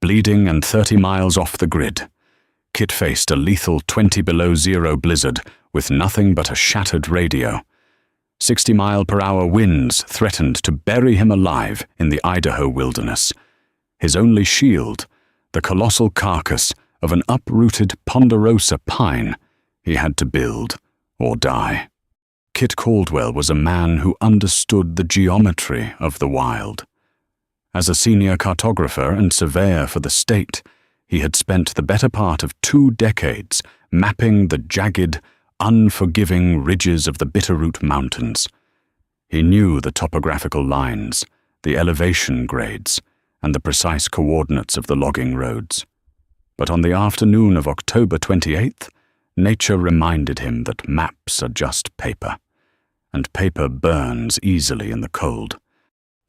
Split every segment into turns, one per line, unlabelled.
bleeding and 30 miles off the grid. Kit faced a lethal 20 below zero blizzard with nothing but a shattered radio. 60-mile-per-hour winds threatened to bury him alive in the Idaho wilderness. His only shield, the colossal carcass of an uprooted ponderosa pine, he had to build or die. Kit Caldwell was a man who understood the geometry of the wild. As a senior cartographer and surveyor for the state, he had spent the better part of 2 decades mapping the jagged, unforgiving ridges of the Bitterroot Mountains. He knew the topographical lines, the elevation grades, and the precise coordinates of the logging roads. But on the afternoon of October 28th, nature reminded him that maps are just paper, and paper burns easily in the cold.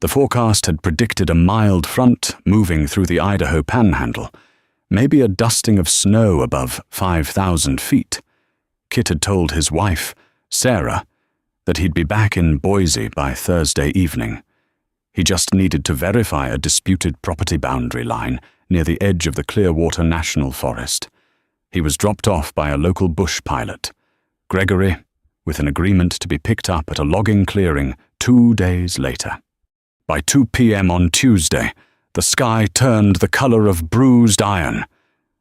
The forecast had predicted a mild front moving through the Idaho Panhandle, maybe a dusting of snow above 5,000 feet. Kit had told his wife, Sarah, that he'd be back in Boise by Thursday evening. He just needed to verify a disputed property boundary line near the edge of the Clearwater National Forest. He was dropped off by a local bush pilot, Gregory, with an agreement to be picked up at a logging clearing 2 days later. By 2 p.m. on Tuesday, the sky turned the color of bruised iron.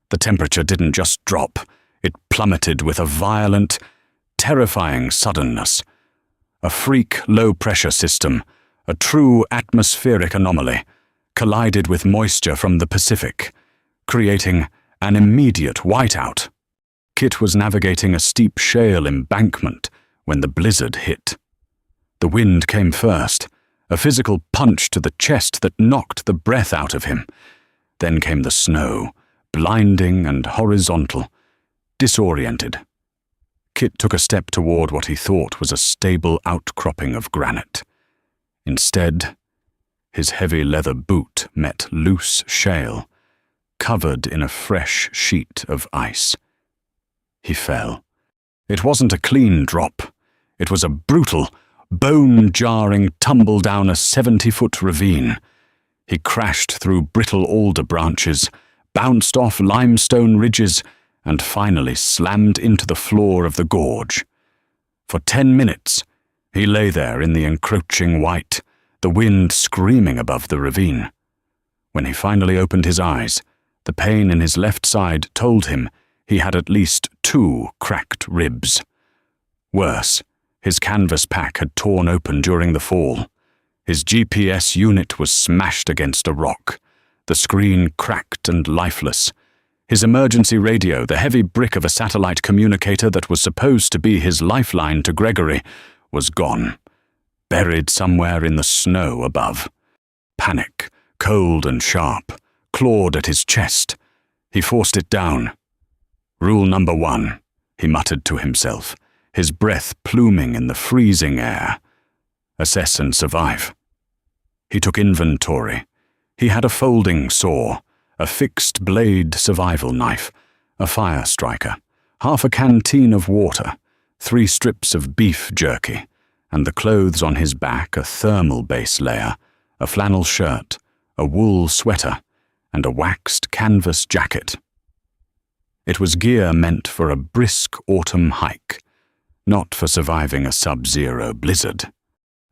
The temperature didn't just drop, it plummeted with a violent, terrifying suddenness. A freak low-pressure system, a true atmospheric anomaly, collided with moisture from the Pacific, creating an immediate whiteout. Kit was navigating a steep shale embankment when the blizzard hit. The wind came first, a physical punch to the chest that knocked the breath out of him. Then came the snow, blinding and horizontal. Disoriented, Kit took a step toward what he thought was a stable outcropping of granite. Instead, his heavy leather boot met loose shale, covered in a fresh sheet of ice. He fell. It wasn't a clean drop. It was a brutal, bone-jarring tumble down a 70-foot ravine. He crashed through brittle alder branches, bounced off limestone ridges, and finally slammed into the floor of the gorge. For 10 minutes, he lay there in the encroaching white, the wind screaming above the ravine. When he finally opened his eyes, the pain in his left side told him he had at least 2 cracked ribs. Worse, his canvas pack had torn open during the fall. His GPS unit was smashed against a rock, the screen cracked and lifeless. His emergency radio, the heavy brick of a satellite communicator that was supposed to be his lifeline to Gregory, was gone, buried somewhere in the snow above. Panic, cold and sharp, clawed at his chest. He forced it down. Rule number 1, he muttered to himself, his breath pluming in the freezing air. Assess and survive. He took inventory. He had a folding saw, a fixed-blade survival knife, a fire striker, half a canteen of water, 3 strips of beef jerky, and the clothes on his back a thermal base layer, a flannel shirt, a wool sweater, and a waxed canvas jacket. It was gear meant for a brisk autumn hike, not for surviving a sub-zero blizzard.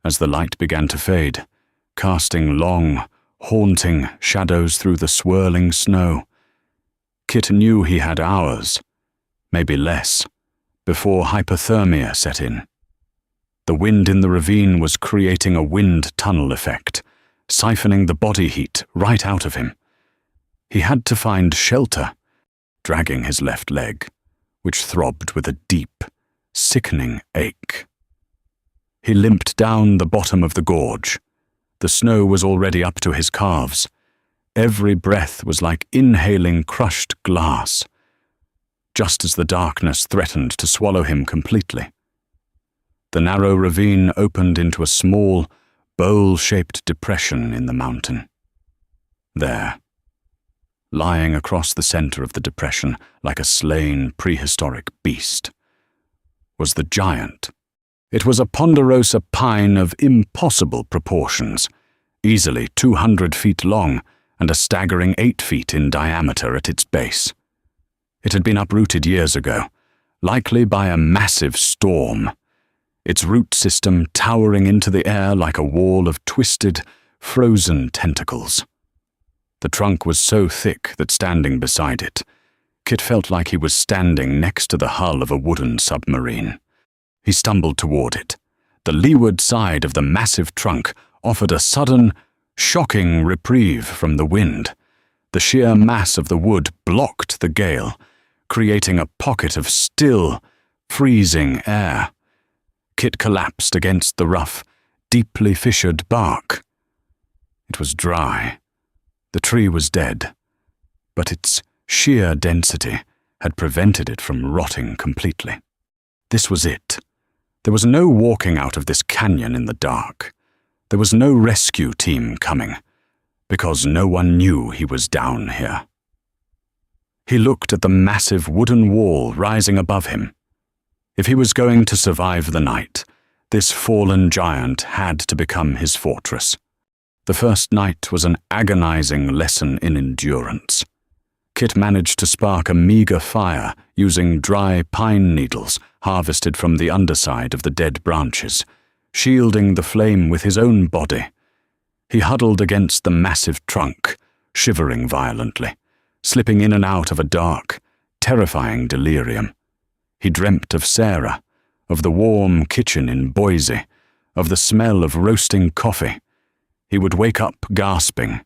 As the light began to fade, casting long, haunting shadows through the swirling snow, Kit knew he had hours, maybe less, before hypothermia set in. The wind in the ravine was creating a wind tunnel effect, siphoning the body heat right out of him. He had to find shelter, dragging his left leg, which throbbed with a deep, sickening ache. He limped down the bottom of the gorge. The snow was already up to his calves. Every breath was like inhaling crushed glass, just as the darkness threatened to swallow him completely. The narrow ravine opened into a small, bowl-shaped depression in the mountain. There, lying across the center of the depression like a slain prehistoric beast, was the giant. It was a ponderosa pine of impossible proportions, easily 200 feet long and a staggering 8 feet in diameter at its base. It had been uprooted years ago, likely by a massive storm, its root system towering into the air like a wall of twisted, frozen tentacles. The trunk was so thick that standing beside it, Kit felt like he was standing next to the hull of a wooden submarine. He stumbled toward it. The leeward side of the massive trunk offered a sudden, shocking reprieve from the wind. The sheer mass of the wood blocked the gale, creating a pocket of still, freezing air. Kit collapsed against the rough, deeply fissured bark. It was dry. The tree was dead, but its sheer density had prevented it from rotting completely. This was it. There was no walking out of this canyon in the dark. There was no rescue team coming, because no one knew he was down here. He looked at the massive wooden wall rising above him. If he was going to survive the night, this fallen giant had to become his fortress. The first night was an agonizing lesson in endurance. Kit managed to spark a meager fire using dry pine needles harvested from the underside of the dead branches, shielding the flame with his own body. He huddled against the massive trunk, shivering violently, slipping in and out of a dark, terrifying delirium. He dreamt of Sarah, of the warm kitchen in Boise, of the smell of roasting coffee. He would wake up gasping,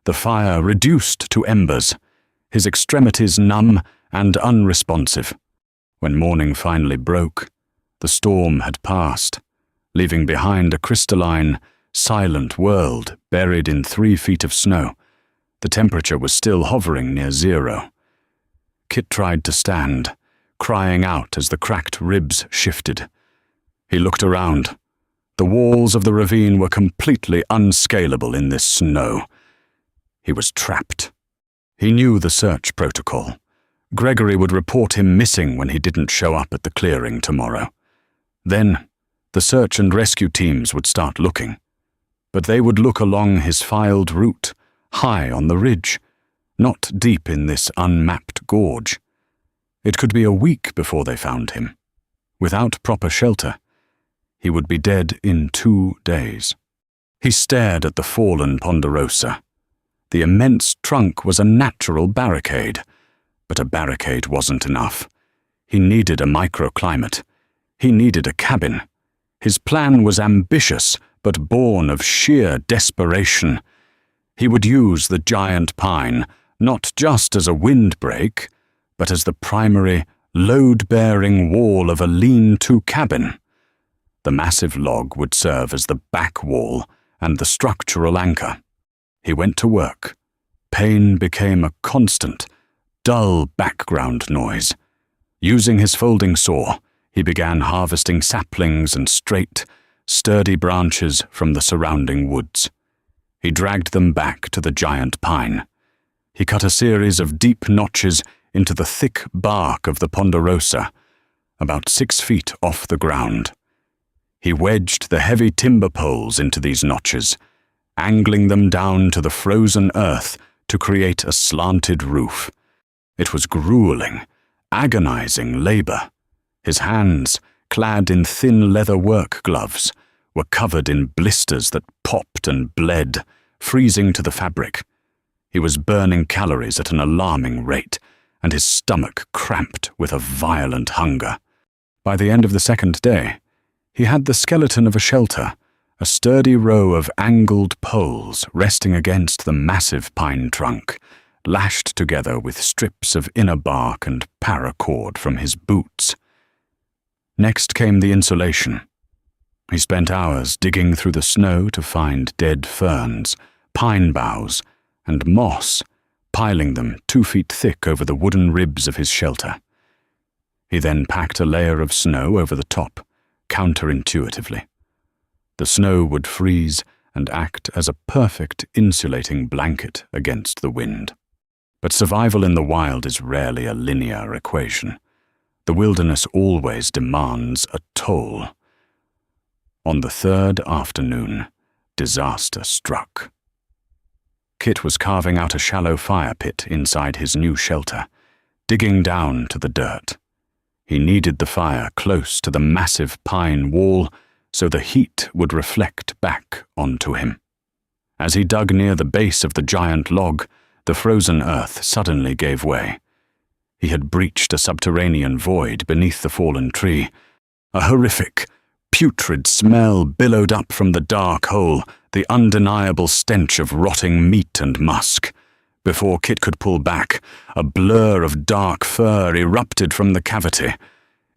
the fire reduced to embers, his extremities numb and unresponsive. When morning finally broke, the storm had passed, leaving behind a crystalline, silent world buried in 3 feet of snow. The temperature was still hovering near 0. Kit tried to stand, crying out as the cracked ribs shifted. He looked around. The walls of the ravine were completely unscalable in this snow. He was trapped. He knew the search protocol. Gregory would report him missing when he didn't show up at the clearing tomorrow. Then, the search and rescue teams would start looking. But they would look along his filed route, high on the ridge, not deep in this unmapped gorge. It could be a week before they found him. Without proper shelter, he would be dead in 2 days. He stared at the fallen ponderosa. The immense trunk was a natural barricade, but a barricade wasn't enough. He needed a microclimate. He needed a cabin. His plan was ambitious, but born of sheer desperation. He would use the giant pine not just as a windbreak, but as the primary, load-bearing wall of a lean-to cabin. The massive log would serve as the back wall and the structural anchor. He went to work. Pain became a constant, dull background noise. Using his folding saw, he began harvesting saplings and straight, sturdy branches from the surrounding woods. He dragged them back to the giant pine. He cut a series of deep notches into the thick bark of the ponderosa, about 6 feet off the ground. He wedged the heavy timber poles into these notches, angling them down to the frozen earth to create a slanted roof. It was grueling, agonizing labor. His hands, clad in thin leather work gloves, were covered in blisters that popped and bled, freezing to the fabric. He was burning calories at an alarming rate, and his stomach cramped with a violent hunger. By the end of the 2nd day, he had the skeleton of a shelter, a sturdy row of angled poles resting against the massive pine trunk, lashed together with strips of inner bark and paracord from his boots. Next came the insulation. He spent hours digging through the snow to find dead ferns, pine boughs, and moss, piling them 2 feet thick over the wooden ribs of his shelter. He then packed a layer of snow over the top, counterintuitively. The snow would freeze and act as a perfect insulating blanket against the wind. But survival in the wild is rarely a linear equation. The wilderness always demands a toll. On the 3rd afternoon, disaster struck. Kit was carving out a shallow fire pit inside his new shelter, digging down to the dirt. He needed the fire close to the massive pine wall so the heat would reflect back onto him. As he dug near the base of the giant log, the frozen earth suddenly gave way. He had breached a subterranean void beneath the fallen tree. A horrific, putrid smell billowed up from the dark hole, the undeniable stench of rotting meat and musk. Before Kit could pull back, a blur of dark fur erupted from the cavity.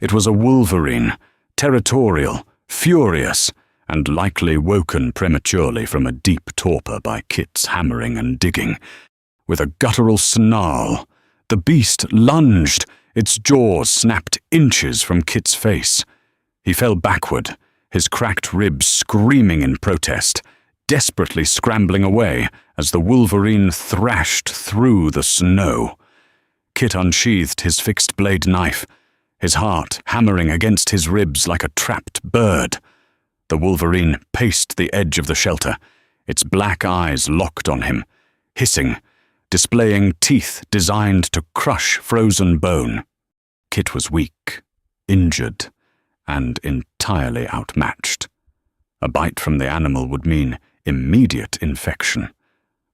It was a wolverine, territorial, furious, and likely woken prematurely from a deep torpor by Kit's hammering and digging. With a guttural snarl, the beast lunged, its jaws snapped inches from Kit's face. He fell backward, his cracked ribs screaming in protest, desperately scrambling away as the wolverine thrashed through the snow. Kit unsheathed his fixed-blade knife, his heart hammering against his ribs like a trapped bird. The wolverine paced the edge of the shelter, its black eyes locked on him, hissing, displaying teeth designed to crush frozen bone. Kit was weak, injured, and entirely outmatched. A bite from the animal would mean immediate infection,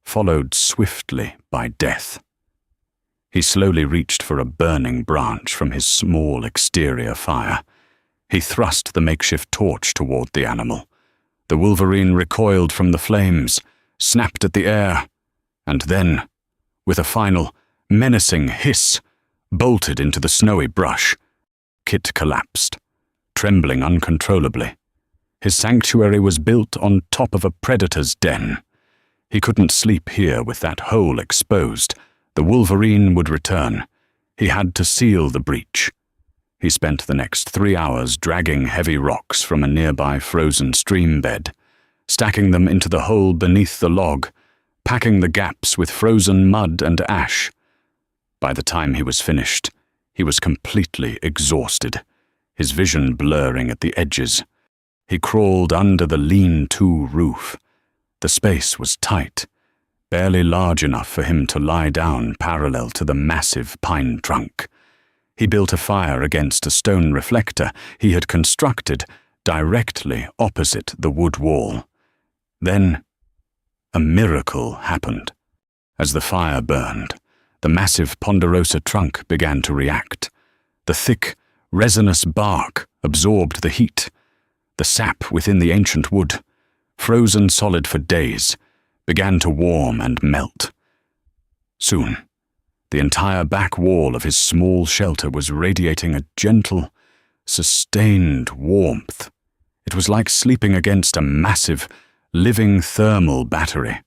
followed swiftly by death. He slowly reached for a burning branch from his small exterior fire. He thrust the makeshift torch toward the animal. The wolverine recoiled from the flames, snapped at the air, and then, with a final, menacing hiss, bolted into the snowy brush. Kit collapsed, trembling uncontrollably. His sanctuary was built on top of a predator's den. He couldn't sleep here with that hole exposed. The wolverine would return. He had to seal the breach. He spent the next 3 hours dragging heavy rocks from a nearby frozen stream bed, stacking them into the hole beneath the log, packing the gaps with frozen mud and ash. By the time he was finished, he was completely exhausted, his vision blurring at the edges. He crawled under the lean-to roof. The space was tight, barely large enough for him to lie down parallel to the massive pine trunk. He built a fire against a stone reflector he had constructed directly opposite the wood wall. Then, a miracle happened. As the fire burned, the massive ponderosa trunk began to react. The thick, resinous bark absorbed the heat. The sap within the ancient wood, frozen solid for days, began to warm and melt. Soon, the entire back wall of his small shelter was radiating a gentle, sustained warmth. It was like sleeping against a massive, living thermal battery.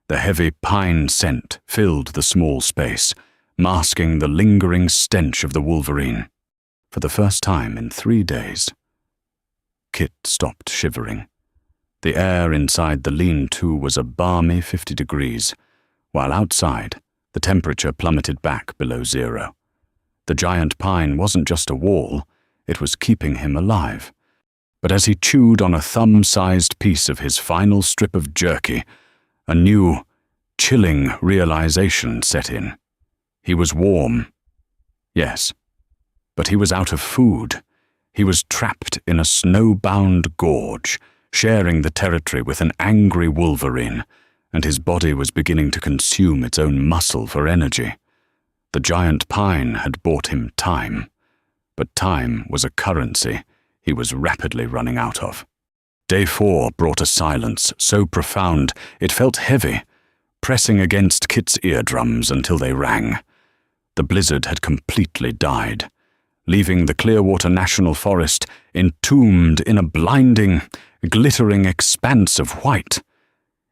The heavy pine scent filled the small space, masking the lingering stench of the wolverine. For the first time in 3 days, Kit stopped shivering. The air inside the lean-to was a balmy 50 degrees, while outside, the temperature plummeted back below zero. The giant pine wasn't just a wall, it was keeping him alive. But as he chewed on a thumb-sized piece of his final strip of jerky, a new, chilling realization set in. He was warm, yes, but he was out of food. He was trapped in a snow-bound gorge, sharing the territory with an angry wolverine, and his body was beginning to consume its own muscle for energy. The giant pine had bought him time, but time was a currency he was rapidly running out of. Day 4 brought a silence so profound it felt heavy, pressing against Kit's eardrums until they rang. The blizzard had completely died, leaving the Clearwater National Forest entombed in a blinding, glittering expanse of white.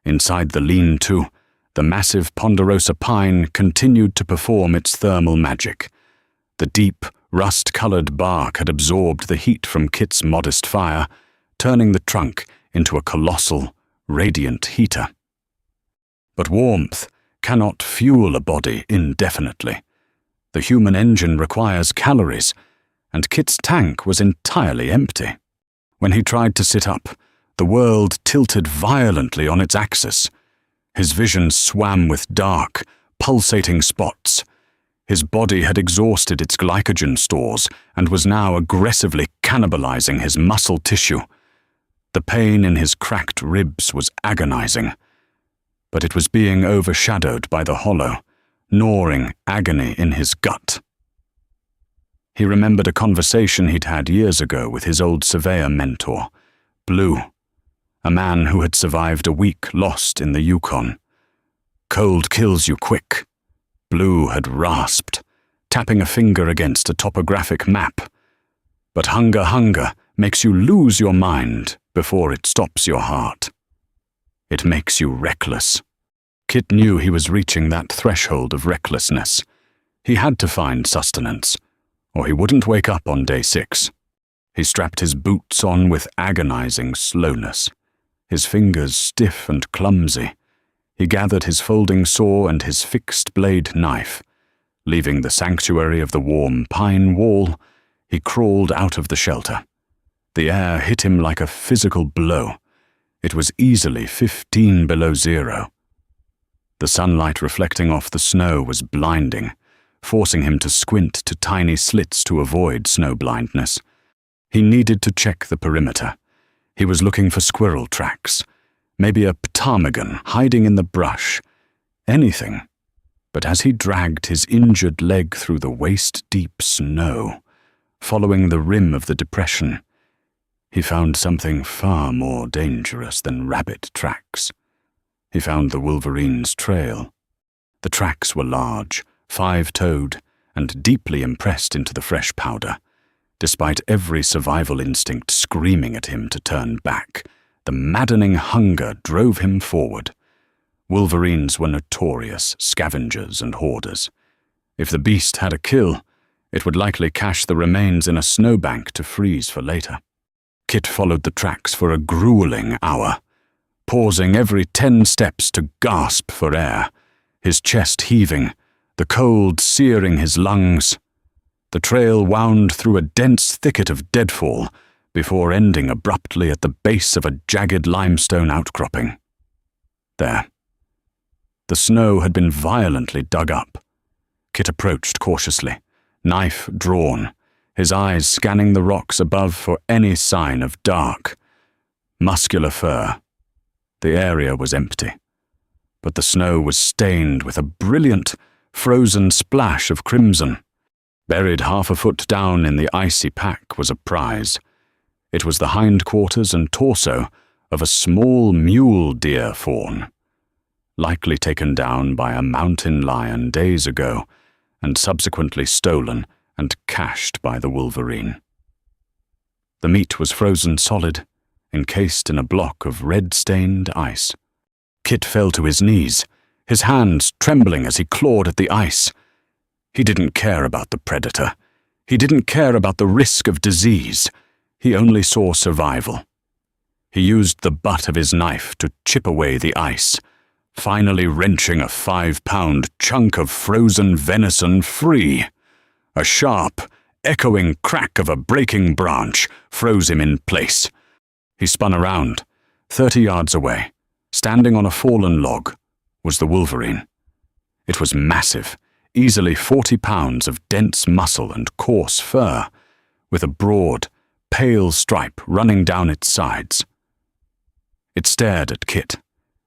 Inside the lean-to, the massive ponderosa pine continued to perform its thermal magic. The deep, rust-colored bark had absorbed the heat from Kit's modest fire, turning the trunk into a colossal, radiant heater. But warmth cannot fuel a body indefinitely. The human engine requires calories, and Kit's tank was entirely empty. When he tried to sit up, the world tilted violently on its axis. His vision swam with dark, pulsating spots. His body had exhausted its glycogen stores and was now aggressively cannibalizing his muscle tissue. The pain in his cracked ribs was agonizing, but it was being overshadowed by the hollow, gnawing agony in his gut. He remembered a conversation he'd had years ago with his old surveyor mentor, Blue, a man who had survived a week lost in the Yukon. "Cold kills you quick," Blue had rasped, tapping a finger against a topographic map. "But hunger makes you lose your mind before it stops your heart. It makes you reckless." Kit knew he was reaching that threshold of recklessness. He had to find sustenance, or he wouldn't wake up on day 6. He strapped his boots on with agonizing slowness, his fingers stiff and clumsy. He gathered his folding saw and his fixed-blade knife. Leaving the sanctuary of the warm pine wall, he crawled out of the shelter. The air hit him like a physical blow. It was easily 15 below zero. The sunlight reflecting off the snow was blinding, forcing him to squint to tiny slits to avoid snow blindness. He needed to check the perimeter. He was looking for squirrel tracks, maybe a ptarmigan hiding in the brush, anything. But as he dragged his injured leg through the waist-deep snow, following the rim of the depression, he found something far more dangerous than rabbit tracks. He found the wolverine's trail. The tracks were large, 5-toed, and deeply impressed into the fresh powder. Despite every survival instinct screaming at him to turn back, the maddening hunger drove him forward. Wolverines were notorious scavengers and hoarders. If the beast had a kill, it would likely cache the remains in a snowbank to freeze for later. Kit followed the tracks for a grueling hour, pausing every 10 steps to gasp for air, his chest heaving, the cold searing his lungs. The trail wound through a dense thicket of deadfall before ending abruptly at the base of a jagged limestone outcropping. There. The snow had been violently dug up. Kit approached cautiously, knife drawn, his eyes scanning the rocks above for any sign of dark, muscular fur. The area was empty, but the snow was stained with a brilliant, frozen splash of crimson. Buried half a foot down in the icy pack was a prize. It was the hindquarters and torso of a small mule deer fawn, likely taken down by a mountain lion days ago and subsequently stolen and cached by the wolverine. The meat was frozen solid, encased in a block of red-stained ice. Kit fell to his knees, his hands trembling as he clawed at the ice. He didn't care about the predator. He didn't care about the risk of disease. He only saw survival. He used the butt of his knife to chip away the ice, finally wrenching a 5-pound chunk of frozen venison free. A sharp, echoing crack of a breaking branch froze him in place. He spun around. 30 yards away, standing on a fallen log, was the wolverine. It was massive, easily 40 pounds of dense muscle and coarse fur, with a broad, pale stripe running down its sides. It stared at Kit,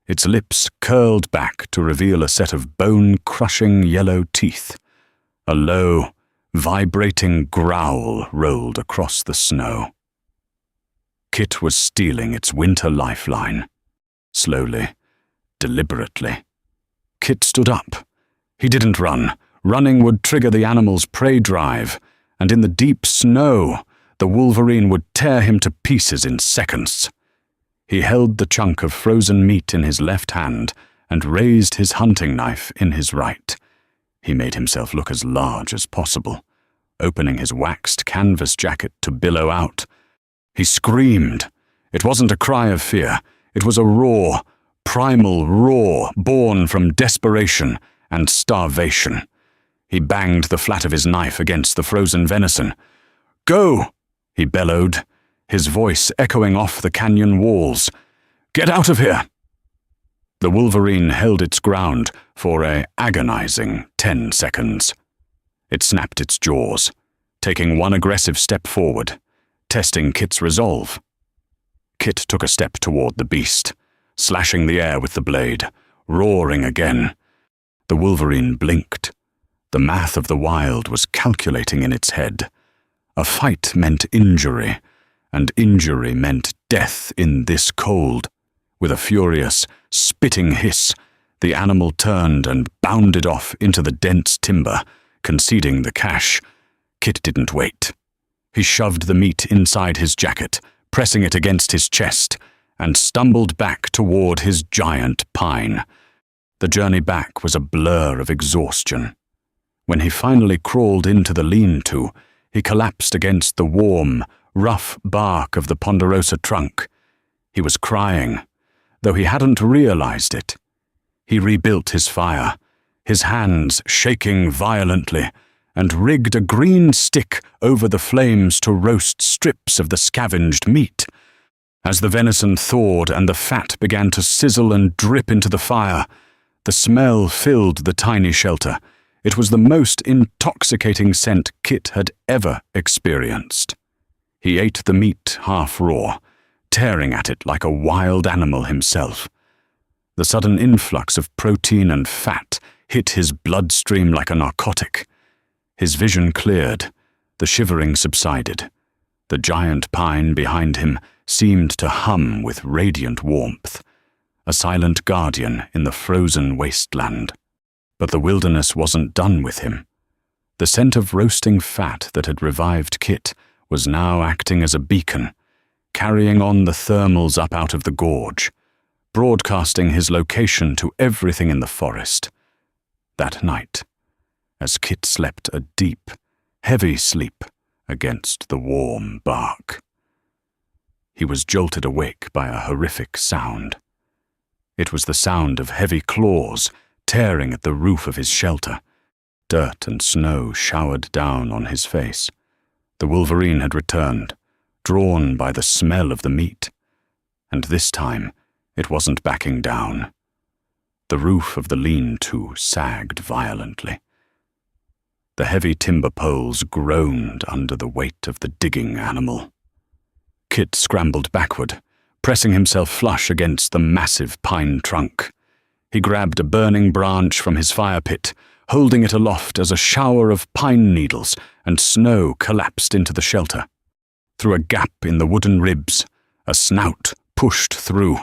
its lips curled back to reveal a set of bone-crushing yellow teeth. A low, vibrating growl rolled across the snow. Kit was stealing its winter lifeline. Slowly, deliberately. Kit stood up. He didn't run. Running would trigger the animal's prey drive, and in the deep snow, the wolverine would tear him to pieces in seconds. He held the chunk of frozen meat in his left hand and raised his hunting knife in his right. He made himself look as large as possible, opening his waxed canvas jacket to billow out. He screamed. It wasn't a cry of fear. It was a raw, primal roar born from desperation and starvation. He banged the flat of his knife against the frozen venison. "Go!" he bellowed, his voice echoing off the canyon walls. "Get out of here!" The wolverine held its ground for an agonizing 10 seconds. It snapped its jaws, taking one aggressive step forward, testing Kit's resolve. Kit took a step toward the beast, slashing the air with the blade, roaring again. The wolverine blinked. The math of the wild was calculating in its head. A fight meant injury, and injury meant death in this cold. With a furious, spitting hiss, the animal turned and bounded off into the dense timber, conceding the cache. Kit didn't wait. He shoved the meat inside his jacket, pressing it against his chest, and stumbled back toward his giant pine. The journey back was a blur of exhaustion. When he finally crawled into the lean-to, he collapsed against the warm, rough bark of the ponderosa trunk. He was crying, though he hadn't realized it. He rebuilt his fire, his hands shaking violently, and rigged a green stick over the flames to roast strips of the scavenged meat. As the venison thawed and the fat began to sizzle and drip into the fire, the smell filled the tiny shelter. It was the most intoxicating scent Kit had ever experienced. He ate the meat half raw, tearing at it like a wild animal himself. The sudden influx of protein and fat hit his bloodstream like a narcotic. His vision cleared, the shivering subsided. The giant pine behind him seemed to hum with radiant warmth, a silent guardian in the frozen wasteland. But the wilderness wasn't done with him. The scent of roasting fat that had revived Kit was now acting as a beacon, carrying on the thermals up out of the gorge, broadcasting his location to everything in the forest. That night, as Kit slept a deep, heavy sleep against the warm bark, he was jolted awake by a horrific sound. It was the sound of heavy claws tearing at the roof of his shelter. Dirt and snow showered down on his face. The wolverine had returned, drawn by the smell of the meat. And this time, it wasn't backing down. The roof of the lean-to sagged violently. The heavy timber poles groaned under the weight of the digging animal. Kit scrambled backward, pressing himself flush against the massive pine trunk. He grabbed a burning branch from his fire pit, holding it aloft as a shower of pine needles and snow collapsed into the shelter. Through a gap in the wooden ribs, a snout pushed through,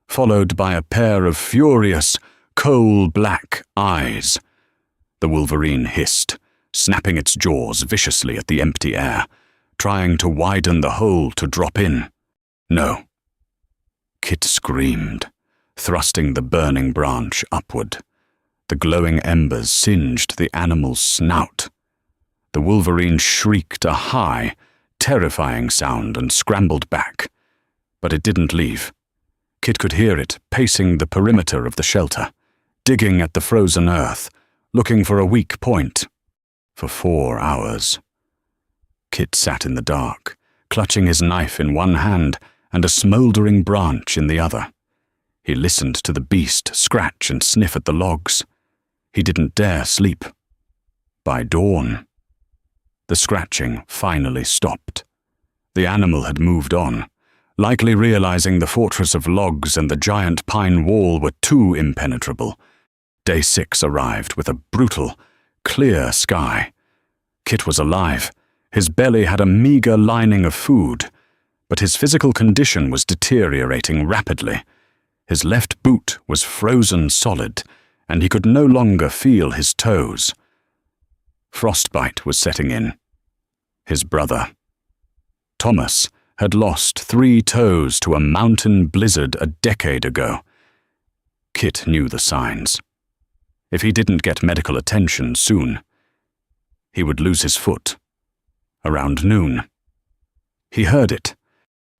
followed by a pair of furious, coal-black eyes. The wolverine hissed, snapping its jaws viciously at the empty air, trying to widen the hole to drop in. No. Kit screamed, thrusting the burning branch upward. The glowing embers singed the animal's snout. The wolverine shrieked a high, terrifying sound and scrambled back. But it didn't leave. Kit could hear it pacing the perimeter of the shelter, digging at the frozen earth, looking for a weak point. For 4 hours. Kit sat in the dark, clutching his knife in one hand and a smouldering branch in the other. He listened to the beast scratch and sniff at the logs. He didn't dare sleep. By dawn, the scratching finally stopped. The animal had moved on, likely realizing the fortress of logs and the giant pine wall were too impenetrable. Day 6 arrived with a brutal, clear sky. Kit was alive. His belly had a meager lining of food, but his physical condition was deteriorating rapidly. His left boot was frozen solid, and he could no longer feel his toes. Frostbite was setting in. His brother, Thomas, had lost 3 toes to a mountain blizzard a decade ago. Kit knew the signs. If he didn't get medical attention soon, he would lose his foot. Around noon. He heard it.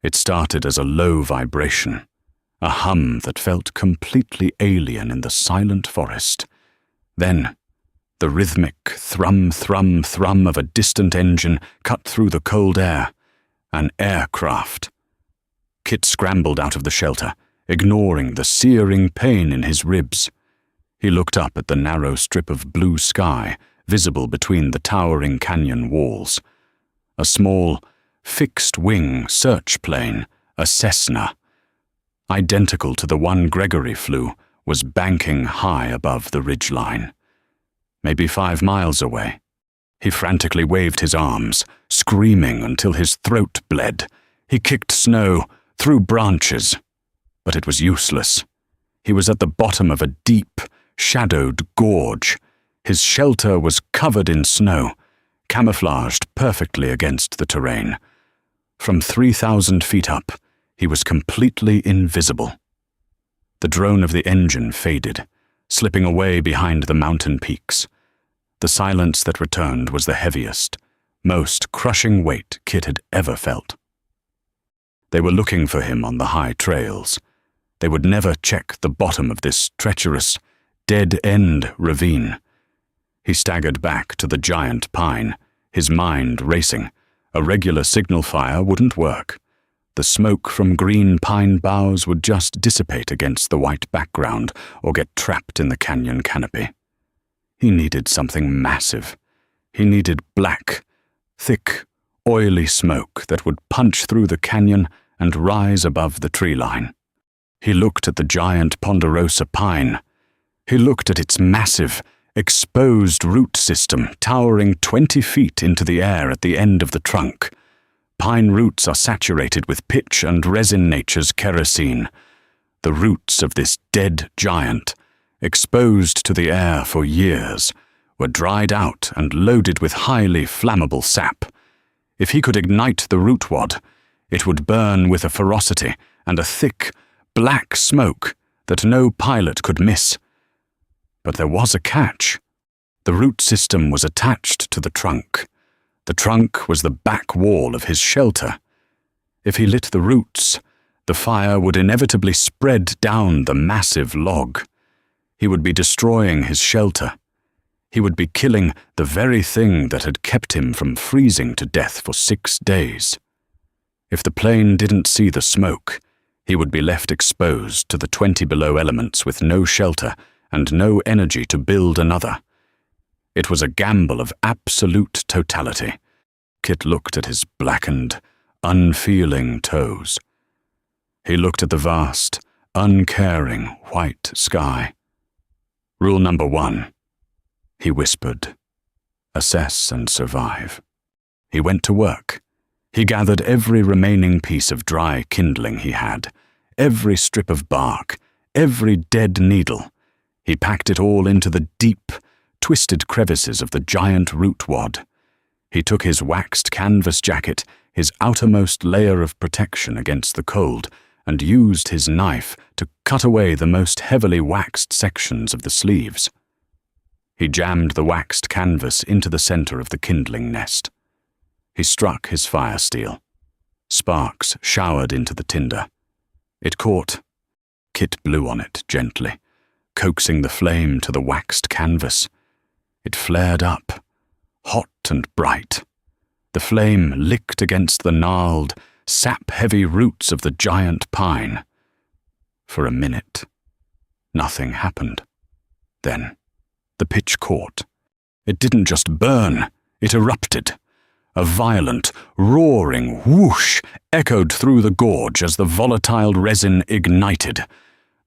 It started as a low vibration, a hum that felt completely alien in the silent forest. Then, the rhythmic thrum, thrum, thrum of a distant engine cut through the cold air. An aircraft. Kit scrambled out of the shelter, ignoring the searing pain in his ribs. He looked up at the narrow strip of blue sky visible between the towering canyon walls. A small, fixed-wing search plane, a Cessna, identical to the one Gregory flew, was banking high above the ridgeline. Maybe 5 miles away. He frantically waved his arms, screaming until his throat bled. He kicked snow, threw branches, but it was useless. He was at the bottom of a deep, shadowed gorge. His shelter was covered in snow, camouflaged perfectly against the terrain. From 3,000 feet up, he was completely invisible. The drone of the engine faded, slipping away behind the mountain peaks. The silence that returned was the heaviest, most crushing weight Kit had ever felt. They were looking for him on the high trails. They would never check the bottom of this treacherous, dead-end ravine. He staggered back to the giant pine, his mind racing. A regular signal fire wouldn't work. The smoke from green pine boughs would just dissipate against the white background or get trapped in the canyon canopy. He needed something massive. He needed black, thick, oily smoke that would punch through the canyon and rise above the tree line. He looked at the giant ponderosa pine. He looked at its massive, exposed root system towering 20 feet into the air at the end of the trunk. Pine roots are saturated with pitch and resin nature's kerosene. The roots of this dead giant, exposed to the air for years, were dried out and loaded with highly flammable sap. If he could ignite the root wad, it would burn with a ferocity and a thick, black smoke that no pilot could miss. But there was a catch. The root system was attached to the trunk. The trunk was the back wall of his shelter. If he lit the roots, the fire would inevitably spread down the massive log. He would be destroying his shelter. He would be killing the very thing that had kept him from freezing to death for 6 days. If the plane didn't see the smoke, he would be left exposed to the 20 below elements with no shelter and no energy to build another. It was a gamble of absolute totality. Kit looked at his blackened, unfeeling toes. He looked at the vast, uncaring white sky. Rule number 1, he whispered. Assess and survive. He went to work. He gathered every remaining piece of dry kindling he had, every strip of bark, every dead needle. He packed it all into the deep, twisted crevices of the giant root wad. He took his waxed canvas jacket, his outermost layer of protection against the cold, and used his knife to cut away the most heavily waxed sections of the sleeves. He jammed the waxed canvas into the center of the kindling nest. He struck his fire steel. Sparks showered into the tinder. It caught. Kit blew on it gently, coaxing the flame to the waxed canvas. It flared up, hot and bright. The flame licked against the gnarled, sap-heavy roots of the giant pine. For a minute, nothing happened. Then, the pitch caught. It didn't just burn, it erupted. A violent, roaring whoosh echoed through the gorge as the volatile resin ignited.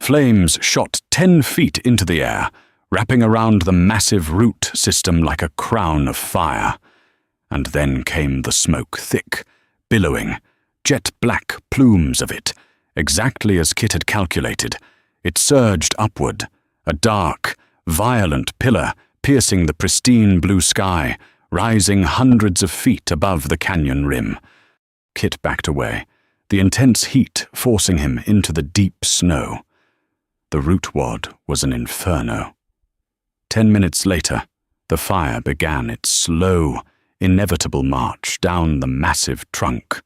Flames shot 10 feet into the air, wrapping around the massive root system like a crown of fire. And then came the smoke, thick, billowing, jet-black plumes of it, exactly as Kit had calculated. It surged upward, a dark, violent pillar piercing the pristine blue sky, rising hundreds of feet above the canyon rim. Kit backed away, the intense heat forcing him into the deep snow. The root wad was an inferno. 10 minutes later, the fire began its slow, inevitable march down the massive trunk.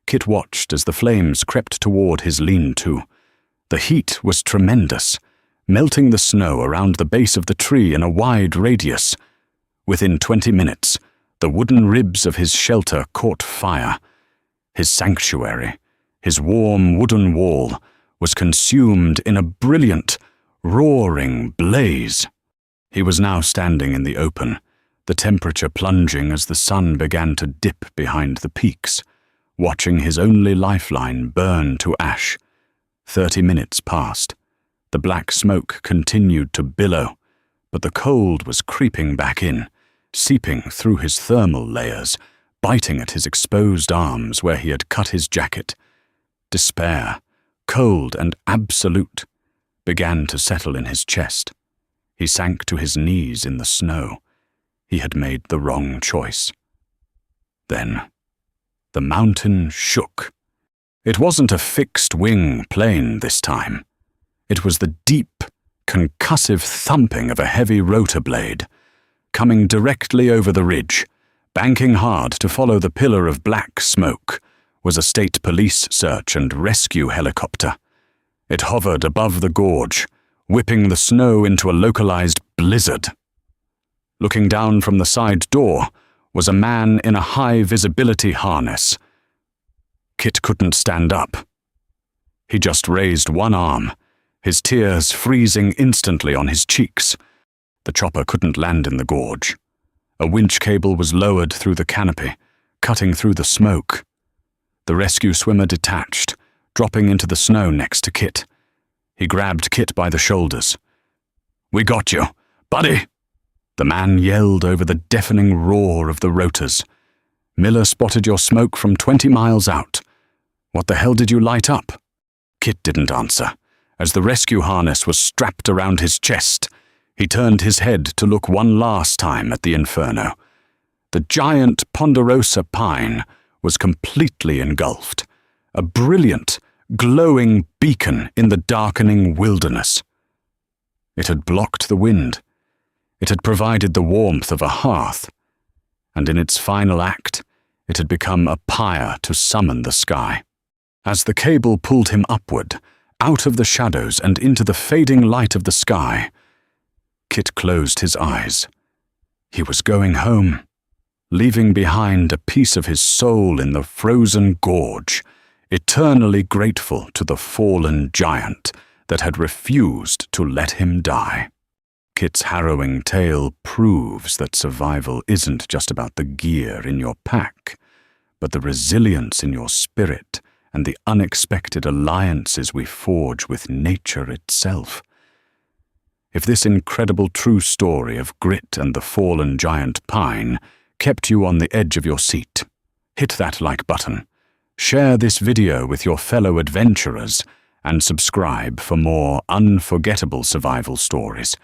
Kit watched as the flames crept toward his lean-to. The heat was tremendous, melting the snow around the base of the tree in a wide radius. Within 20 minutes, the wooden ribs of his shelter caught fire. His sanctuary, his warm wooden wall, was consumed in a brilliant, roaring blaze. He was now standing in the open, the temperature plunging as the sun began to dip behind the peaks, watching his only lifeline burn to ash. 30 minutes passed. The black smoke continued to billow, but the cold was creeping back in, seeping through his thermal layers, biting at his exposed arms where he had cut his jacket. Despair, cold and absolute, began to settle in his chest. He sank to his knees in the snow. He had made the wrong choice. Then, the mountain shook. It wasn't a fixed-wing plane this time. It was the deep, concussive thumping of a heavy rotor blade, coming directly over the ridge. Banking hard to follow the pillar of black smoke was a state police search and rescue helicopter. It hovered above the gorge, whipping the snow into a localized blizzard. Looking down from the side door was a man in a high-visibility harness. Kit couldn't stand up. He just raised one arm, his tears freezing instantly on his cheeks. The chopper couldn't land in the gorge. A winch cable was lowered through the canopy, cutting through the smoke. The rescue swimmer detached, dropping into the snow next to Kit. He grabbed Kit by the shoulders. "We got you, buddy!" The man yelled over the deafening roar of the rotors. "Miller spotted your smoke from 20 miles out. What the hell did you light up?" Kit didn't answer. As the rescue harness was strapped around his chest, he turned his head to look one last time at the inferno. The giant ponderosa pine was completely engulfed, a brilliant, glowing beacon in the darkening wilderness. It had blocked the wind. It had provided the warmth of a hearth, and in its final act, it had become a pyre to summon the sky. As the cable pulled him upward, out of the shadows and into the fading light of the sky, Kit closed his eyes. He was going home, leaving behind a piece of his soul in the frozen gorge, eternally grateful to the fallen giant that had refused to let him die. Kit's harrowing tale proves that survival isn't just about the gear in your pack, but the resilience in your spirit and the unexpected alliances we forge with nature itself. If this incredible true story of grit and the fallen giant pine kept you on the edge of your seat, hit that like button, share this video with your fellow adventurers, and subscribe for more unforgettable survival stories.